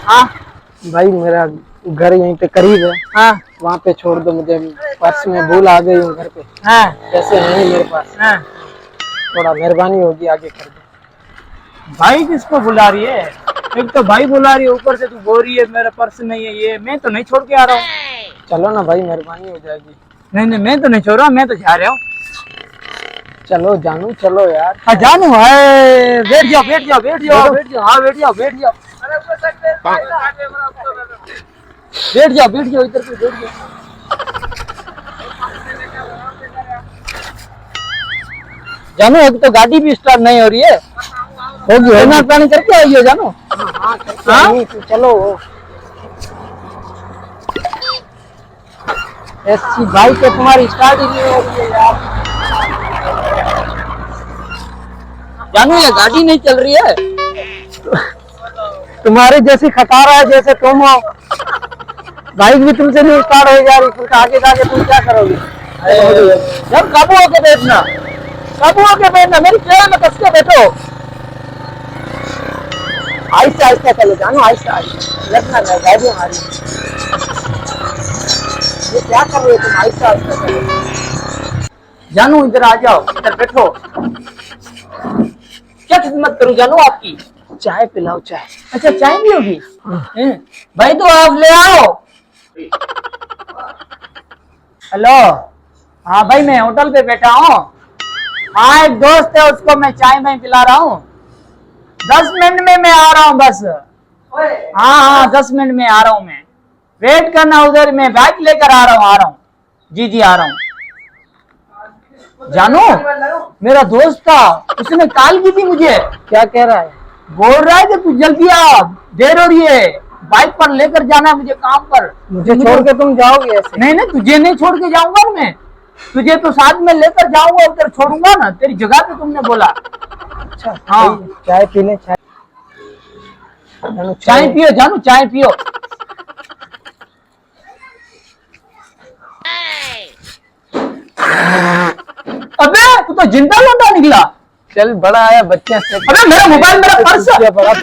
हाँ भाई मेरा घर यहीं पे करीब है। हाँ वहाँ पे छोड़ दो मुझे, पर्स में भूल आ गई हूँ घर पे। हाँ पैसे हैं नहीं मेरे पास। हाँ। थोड़ा मेहरबानी होगी, आगे कर दो। भाई किसको बुला रही है? एक तो भाई बुला रही है, ऊपर से तू बोल रही है मेरा पर्स नहीं है। ये मैं तो नहीं छोड़ के आ रहा हूँ। चलो ना भाई, मेहरबानी हो जाएगी। नहीं नहीं, मैं तो नहीं छोड़ रहा, मैं तो जा रहा हूँ। चलो जानू, चलो यार। हाँ जानू है, बैठ जाओ बैठ जाओ बैठ जाओ बैठ जाओ, हाँ बैठ जाओ बैठ जाओ बैठ जाओ बैठ जाओ, इधर पे बैठ जाओ। जानू एक तो गाड़ी भी स्टार्ट नहीं हो रही है, होगी होगी पानी करके आई है जानू। हाँ चलो। ऐसी बाइक है तुम्हारी, स्टार्ट ही नहीं हो रही है यार। जानू ये गाड़ी नहीं चल रही है। तुम्हारे जैसी खटारा है जैसे तुम हो। बाइक भी तुमसे नहीं स्टार्ट हो जा रही, फिर आगे जाके तुम क्या करोगे? जब काबू होके बैठना, काबू होके बैठना, मेरी ट्रेन में कस के बैठो। आहिस्ता आहिस्ता चलो जानू, आहिस्ता आहिस्ता, लगना नहीं गाड़ी हमारी। ये क्या कर रहे हो तुम? आहिस्ता आहिस्ता चलो। जानू इधर आ जाओ, इधर बैठो। क्या खिदमत करूं जानू आपकी? चाय पिलाओ, चाय। अच्छा चाय भी होगी? भाई तो आप ले आओ। हेलो, हाँ भाई मैं होटल पे बैठा हूँ। हाँ एक दोस्त है, उसको मैं चाय में पिला रहा हूँ। 10 मिनट में मैं आ रहा हूँ बस। हाँ हाँ 10 मिनट में आ रहा हूँ मैं, वेट करना उधर, मैं बाइक लेकर आ रहा हूँ। जी जी आ रहा हूँ। जानू मेरा दोस्त था, उसने कॉल की थी मुझे। क्या कह रहा है? बोल रहा है कि तू जल्दी आ, देर हो रही है, बाइक पर लेकर जाना है मुझे काम पर। मुझे छोड़ के तुम जाओगे ऐसे? नहीं नहीं, तुझे नहीं छोड़ के जाऊंगा मैं, तुझे तो साथ में लेकर जाऊंगा, उधर छोड़ूंगा ना, तेरी जगह पे तुमने बोला। अच्छा हाँ चाय पी ले, चाय। चाय पियो जानू, चाय पियो। अबे तू तो जिंदा लौटा निकला। चल बड़ा आया बच्चे से। अबे मेरा मोबाइल, मेरा पर्स। बड़ा